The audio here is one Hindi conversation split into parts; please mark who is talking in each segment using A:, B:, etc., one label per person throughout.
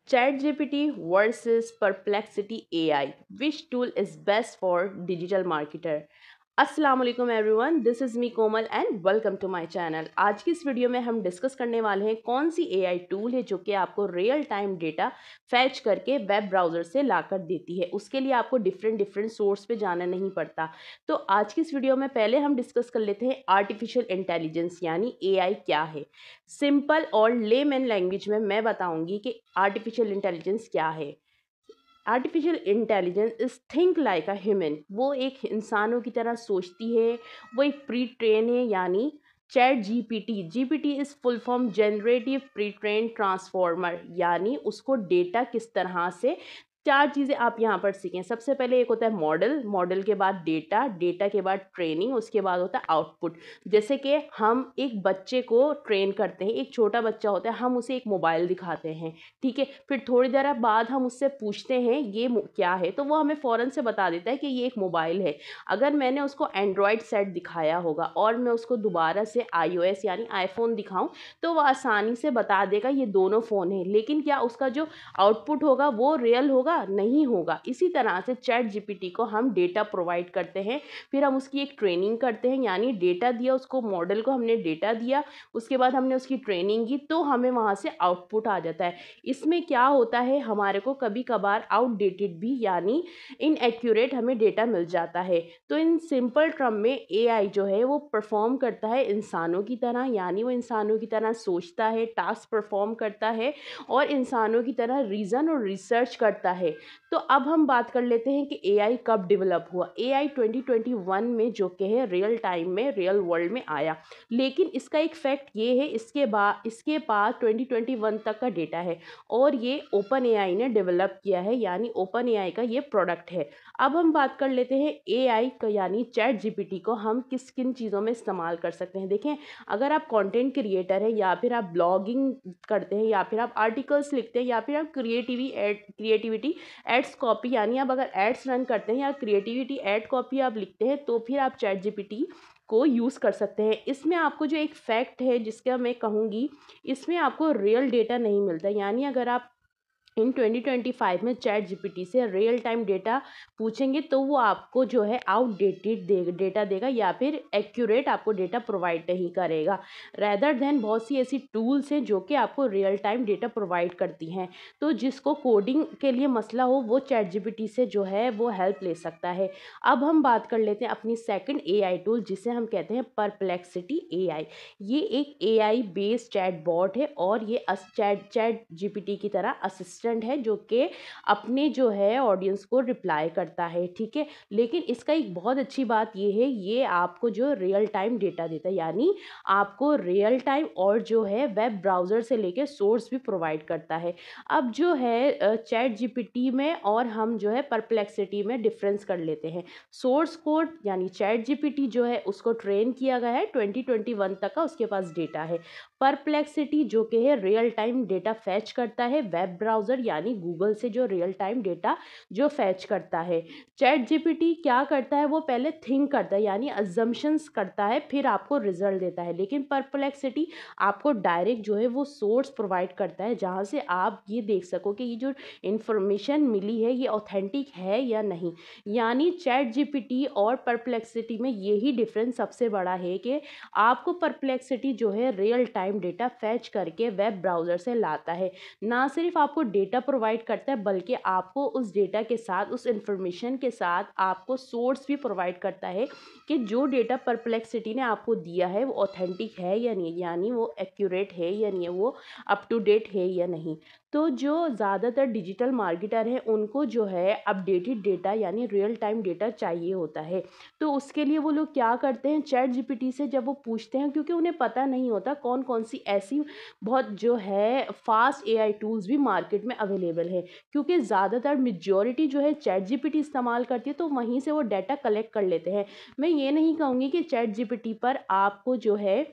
A: ChatGPT versus Perplexity AI. Which tool is best for digital marketer? अस्सलाम वालेकुम everyone, this is me Komal and welcome to my channel. आज की इस वीडियो में हम डिस्कस करने वाले हैं कौन सी एआई टूल है जो कि आपको रियल टाइम डेटा फैच करके वेब ब्राउज़र से लाकर देती है। उसके लिए आपको डिफरेंट डिफरेंट सोर्स पे जाना नहीं पड़ता। तो आज की इस वीडियो में पहले हम डिस्कस कर लेते हैं आर्टिफिशियल इंटेलिजेंस यानी एआई क्या है। सिंपल और लेमैन लैंग्वेज में मैं बताऊंगी कि आर्टिफिशियल इंटेलिजेंस क्या है। Artificial intelligence is think like a human. वो एक इंसानों की तरह सोचती है। वो एक प्री ट्रेन है यानी chat GPT is full form generative pre train transformer, यानी उसको डेटा किस तरह से चार चीज़ें आप यहाँ पर सीखें। सबसे पहले एक होता है मॉडल, मॉडल के बाद डेटा, डेटा के बाद ट्रेनिंग, उसके बाद होता है आउटपुट। जैसे कि हम एक बच्चे को ट्रेन करते हैं, एक छोटा बच्चा होता है, हम उसे एक मोबाइल दिखाते हैं, ठीक है। फिर थोड़ी देर बाद हम उससे पूछते हैं ये क्या है, तो वो हमें फ़ौरन से बता देता है कि ये एक मोबाइल है। अगर मैंने उसको एंड्रॉयड सेट दिखाया होगा और मैं उसको दोबारा से iOS यानी आईफोन दिखाऊं, तो वो आसानी से बता देगा ये दोनों फ़ोन हैं। लेकिन क्या उसका जो आउटपुट होगा वो रियल होगा? नहीं होगा। इसी तरह से चैट जीपीटी को हम डेटा प्रोवाइड करते हैं, फिर हम उसकी एक ट्रेनिंग करते हैं, यानी डेटा दिया उसको, मॉडल को हमने डेटा दिया, उसके बाद हमने उसकी ट्रेनिंग की, तो हमें वहाँ से आउटपुट आ जाता है। इसमें क्या होता है, हमारे को कभी कभार आउटडेटेड भी यानी इनएक्यूरेट हमें डेटा मिल जाता है। तो इन सिंपल टर्म में एआई जो है वो परफॉर्म करता है इंसानों की तरह, यानी वो इंसानों की तरह सोचता है, टास्क परफॉर्म करता है और इंसानों की तरह रीज़न और रिसर्च करता है। तो अब हम बात कर लेते हैं कि एआई कब डेवलप हुआ। एआई 2021 में जो कि है रियल टाइम में रियल वर्ल्ड में आया। लेकिन इसका एक फैक्ट ये है, इसके पास 2021 तक का डेटा है और ये ओपन एआई ने डेवलप किया है, यानी ओपन एआई का ये प्रोडक्ट है। अब हम बात कर लेते हैं एआई का यानी चैट जीपीटी को हम किस किन चीज़ों में इस्तेमाल कर सकते हैं। देखें, अगर आप कंटेंट क्रिएटर हैं या फिर आप ब्लॉगिंग करते हैं या फिर आप आर्टिकल्स लिखते हैं या फिर आप क्रिएटिविटी एड्स कॉपी यानी आप अगर एड्स रन करते हैं या क्रिएटिविटी एड कॉपी आप लिखते हैं, तो फिर आप चैट जीपीटी को यूज़ कर सकते हैं। इसमें आपको जो एक फैक्ट है जिसका मैं कहूँगी, इसमें आपको रियल डेटा नहीं मिलता। यानी अगर आप इन 2025 में चैट जीपीटी से रियल टाइम डेटा पूछेंगे तो वो आपको जो है आउटडेटेड डेटा देगा या फिर एक्यूरेट आपको डेटा प्रोवाइड नहीं करेगा। रैदर देन बहुत सी ऐसी टूल्स हैं जो कि आपको रियल टाइम डेटा प्रोवाइड करती हैं। तो जिसको कोडिंग के लिए मसला हो वो चैट जीपीटी से जो है वो हेल्प ले सकता है। अब हम बात कर लेते हैं अपनी सेकंड एआई टूल जिसे हम कहते हैं परप्लेक्सिटी एआई। ये एक एआई बेस्ड चैट बॉट है और ये चैट जीपीटी की तरह असिस्टेंट है जो कि अपने जो है ऑडियंस को रिप्लाई करता है, ठीक है। लेकिन इसका एक बहुत अच्छी बात ये है, ये आपको जो रियल टाइम डेटा देता है, यानी आपको रियल टाइम और जो है वेब ब्राउज़र से लेके सोर्स भी प्रोवाइड करता है। अब जो है चैट जीपीटी में और हम जो है परप्लेक्सिटी में डिफरेंस कर लेते हैं। सोर्स कोड यानी चैट जीपीटी जो है उसको ट्रेन किया गया है 2021 तक का उसके पास डेटा है। परप्लेक्सिटी जो कि है रियल टाइम डेटा फैच करता है वेब ब्राउज़र यानी गूगल से, जो रियल टाइम डेटा जो फैच करता है। चैट जीपीटी क्या करता है, वो पहले थिंक करता है यानी अजम्पशंस करता है, फिर आपको रिजल्ट देता है। लेकिन परप्लेक्सिटी आपको डायरेक्ट जो है वो सोर्स प्रोवाइड करता है जहाँ से आप ये देख सको कि ये जो इन्फॉर्मेशन मिली है ये ऑथेंटिक है या नहीं। यानी चैट जीपीटी और परप्लेक्सिटी में यही डिफरेंस सबसे बड़ा है कि आपको परप्लेक्सिटी जो है रियल टाइम डेटा फैच करके वेब ब्राउज़र से लाता है। ना सिर्फ आपको डेटा प्रोवाइड करता है बल्कि आपको उस डेटा के साथ, उस इंफॉर्मेशन के साथ आपको सोर्स भी प्रोवाइड करता है कि जो डेटा परप्लेक्सिटी ने आपको दिया है वो ऑथेंटिक है या नहीं, यानी वो एक्यूरेट है या नहीं, वो अप टू डेट है या नहीं। तो जो ज़्यादातर डिजिटल मार्केटर हैं उनको जो है अपडेटेड डेटा यानी रियल टाइम डेटा चाहिए होता है। तो उसके लिए वो लोग क्या करते हैं, चैट जीपीटी से जब वो पूछते हैं, क्योंकि उन्हें पता नहीं होता कौन कौन सी ऐसी बहुत जो है फास्ट एआई टूल्स भी मार्केट में अवेलेबल है, क्योंकि ज़्यादातर मेजॉरिटी जो है चैट जीपीटी इस्तेमाल करती है, तो वहीं से वो डाटा कलेक्ट कर लेते हैं। मैं ये नहीं कहूँगी कि चैट जीपीटी पर आपको जो है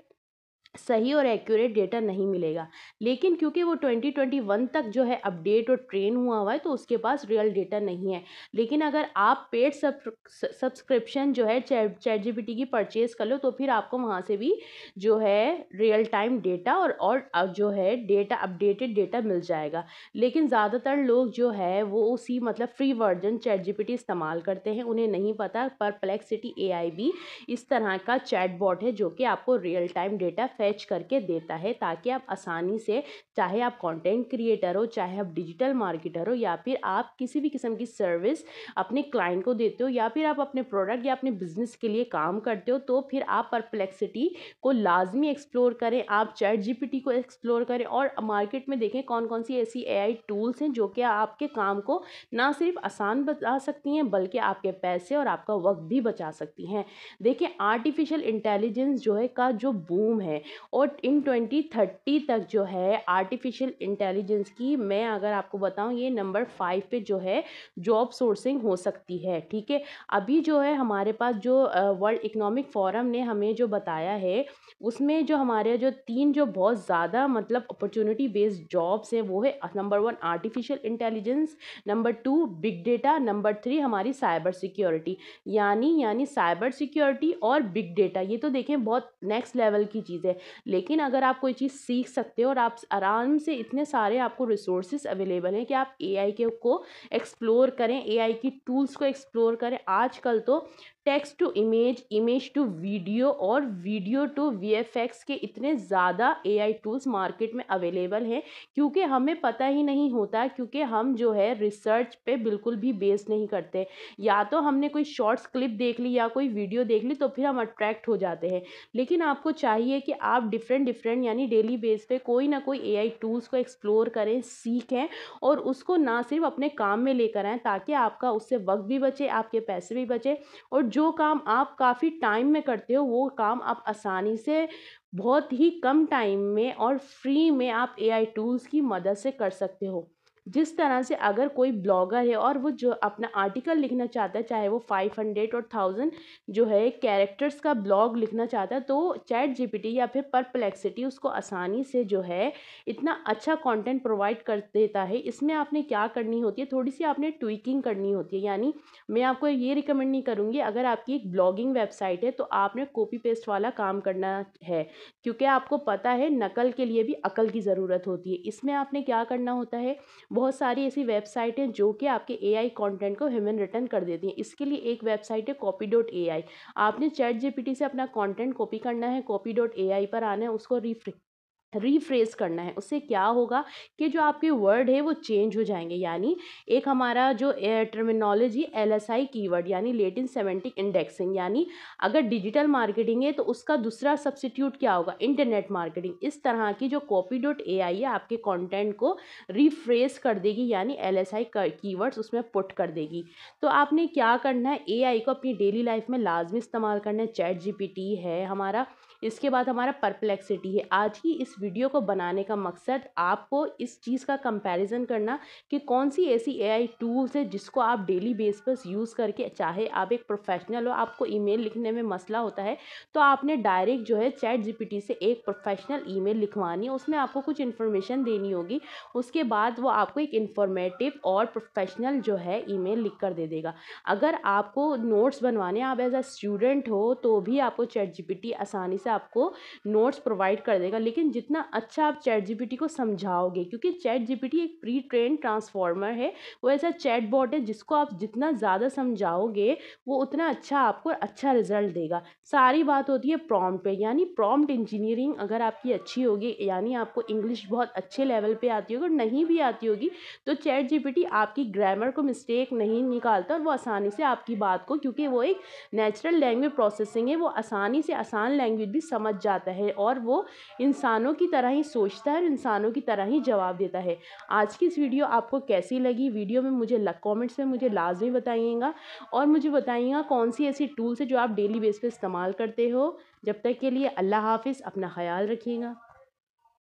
A: सही और एक्यूरेट डेटा नहीं मिलेगा। लेकिन क्योंकि वो 2021 तक जो है अपडेट और ट्रेन हुआ है, तो उसके पास रियल डेटा नहीं है। लेकिन अगर आप पेड सब्सक्रिप्शन जो है चैट जीपीटी की परचेज कर लो, तो फिर आपको वहाँ से भी जो है रियल टाइम डेटा और जो है डेटा अपडेटेड डेटा मिल जाएगा। लेकिन ज़्यादातर लोग जो है वो उसी मतलब फ्री वर्जन चैट जीपीटी इस्तेमाल करते हैं। उन्हें नहीं पता परप्लेक्सिटी एआई भी इस तरह का चैटबॉट है जो कि आपको रियल टाइम डेटा फैच करके देता है, ताकि आप आसानी से, चाहे आप कंटेंट क्रिएटर हो, चाहे आप डिजिटल मार्केटर हो, या फिर आप किसी भी किस्म की सर्विस अपने क्लाइंट को देते हो, या फिर आप अपने प्रोडक्ट या अपने बिजनेस के लिए काम करते हो, तो फिर आप परप्लेक्सिटी को लाजमी एक्सप्लोर करें, आप चैट जीपीटी को एक्सप्लोर करें और मार्केट में देखें कौन कौन सी ऐसी एआई टूल्स हैं जो कि आपके काम को ना सिर्फ आसान बना सकती हैं, बल्कि आपके पैसे और आपका वक्त भी बचा सकती हैं। देखिए, आर्टिफिशियल इंटेलिजेंस जो है का जो बूम है, और इन 2030 तक जो है आर्टिफिशियल इंटेलिजेंस की, मैं अगर आपको बताऊं, ये नंबर 5 पे जो है जॉब सोर्सिंग हो सकती है। ठीक है, अभी जो है हमारे पास जो वर्ल्ड इकोनॉमिक फोरम ने हमें जो बताया है, उसमें जो हमारे जो 3 जो बहुत ज़्यादा मतलब अपॉर्चुनिटी बेस्ड जॉब्स हैं, वो है number 1 artificial intelligence, number 2 big data, number 3 हमारी साइबर सिक्योरिटी। यानी साइबर सिक्योरिटी और बिग डेटा, ये तो देखें बहुत नेक्स्ट लेवल की चीज़ है। लेकिन अगर आप कोई चीज़ सीख सकते हो और आप आराम से, इतने सारे आपको रिसोर्सेज अवेलेबल हैं कि आप एआई के को एक्सप्लोर करें, एआई की टूल्स को एक्सप्लोर करें। आजकल तो text to image, image to video और वीडियो टू वीएफएक्स के इतने ज़्यादा एआई टूल्स मार्केट में अवेलेबल हैं, क्योंकि हमें पता ही नहीं होता, क्योंकि हम जो है रिसर्च पे बिल्कुल भी बेस नहीं करते। या तो हमने कोई शॉर्ट्स क्लिप देख ली या कोई वीडियो देख ली, तो फिर हम अट्रैक्ट हो जाते हैं। लेकिन आपको चाहिए कि आप डिफरेंट डिफरेंट यानी डेली बेस पे कोई ना कोई एआई टूल्स को एक्सप्लोर करें, सीखें और उसको ना सिर्फ अपने काम में लेकर आएँ, ताकि आपका उससे वक्त भी बचे, आपके पैसे भी बचे, और जो काम आप काफ़ी टाइम में करते हो, वो काम आप आसानी से बहुत ही कम टाइम में और फ्री में आप एआई टूल्स की मदद से कर सकते हो। जिस तरह से अगर कोई ब्लॉगर है और वो जो अपना आर्टिकल लिखना चाहता है, चाहे वो 500 और 1000 जो है कैरेक्टर्स का ब्लॉग लिखना चाहता है, तो चैट जीपीटी या फिर परप्लेक्सिटी उसको आसानी से जो है इतना अच्छा कंटेंट प्रोवाइड कर देता है। इसमें आपने क्या करनी होती है, थोड़ी सी आपने ट्विकिंग करनी होती है। यानी मैं आपको ये रिकमेंड नहीं करूँगी, अगर आपकी एक ब्लॉगिंग वेबसाइट है तो आपने कॉपी पेस्ट वाला काम करना है, क्योंकि आपको पता है नकल के लिए भी अकल की ज़रूरत होती है। इसमें आपने क्या करना होता है, बहुत सारी ऐसी वेबसाइट हैं जो कि आपके एआई कंटेंट को ह्यूमन रिटर्न कर देती हैं। इसके लिए एक वेबसाइट है copy.ai। आपने चैट जीपीटी से अपना कंटेंट कॉपी करना है, copy.ai पर आना है, उसको रीफ्रेज करना है। उससे क्या होगा कि जो आपके वर्ड है वो चेंज हो जाएंगे। यानी एक हमारा जो टर्मिनोलॉजी एलएसआई कीवर्ड यानी लेटिन सेमेंटिक इंडेक्सिंग, यानी अगर डिजिटल मार्केटिंग है तो उसका दूसरा सब्स्टिट्यूट क्या होगा, इंटरनेट मार्केटिंग। इस तरह की जो copy.ai है आपके कंटेंट को रीफ्रेज कर देगी, यानी एलएसआई कीवर्ड्स उसमें पुट कर देगी। तो आपने क्या करना है, एआई को अपनी डेली लाइफ में लाजमी इस्तेमाल करना है। चैट जीपीटी है हमारा, इसके बाद हमारा परप्लेक्सिटी है। आज की इस वीडियो को बनाने का मकसद आपको इस चीज़ का कंपैरिजन करना कि कौन सी ऐसी एआई टूल्स है जिसको आप डेली बेस पर यूज़ करके, चाहे आप एक प्रोफेशनल हो, आपको ईमेल लिखने में मसला होता है, तो आपने डायरेक्ट जो है चैट जीपीटी से एक प्रोफेशनल ईमेल लिखवानी है। उसमें आपको कुछ इन्फॉर्मेशन देनी होगी, उसके बाद वो आपको एक इन्फॉर्मेटिव और प्रोफेशनल जो है ईमेल लिख कर दे देगा। अगर आपको नोट्स बनवाने, आप एज अ स्टूडेंट हो, तो भी आपको चैट जीपीटी आसानी से आपको नोट्स प्रोवाइड कर देगा। लेकिन जितना अच्छा आप चैट जीपीटी को समझाओगे, क्योंकि चैट जीपीटी एक प्री ट्रेन ट्रांसफॉर्मर है, वो ऐसा चैट बॉट है जिसको आप जितना ज़्यादा समझाओगे वो उतना अच्छा आपको अच्छा रिजल्ट देगा। सारी बात होती है प्रॉम्प्ट पे, यानी प्रॉम्प्ट इंजीनियरिंग अगर आपकी अच्छी होगी, यानी आपको इंग्लिश बहुत अच्छे लेवल पे आती होगी, और नहीं भी आती होगी, तो चैट जीपीटी आपकी ग्रामर को मिस्टेक नहीं निकालता, और वो आसानी से आपकी बात को, क्योंकि वो एक नेचुरल लैंग्वेज प्रोसेसिंग है, वो आसानी से आसान लैंग्वेज भी समझ जाता है, और वो इंसानों की तरह ही सोचता है और इंसानों की तरह ही जवाब देता है। आज की इस वीडियो आपको कैसी लगी, वीडियो में मुझे कमेंट्स में मुझे लाजमी बताइएगा, और मुझे बताइएगा कौन सी ऐसी टूल्स है जो आप डेली बेस पे इस्तेमाल करते हो। जब तक के लिए अल्लाह हाफिज़, अपना ख्याल रखिएगा।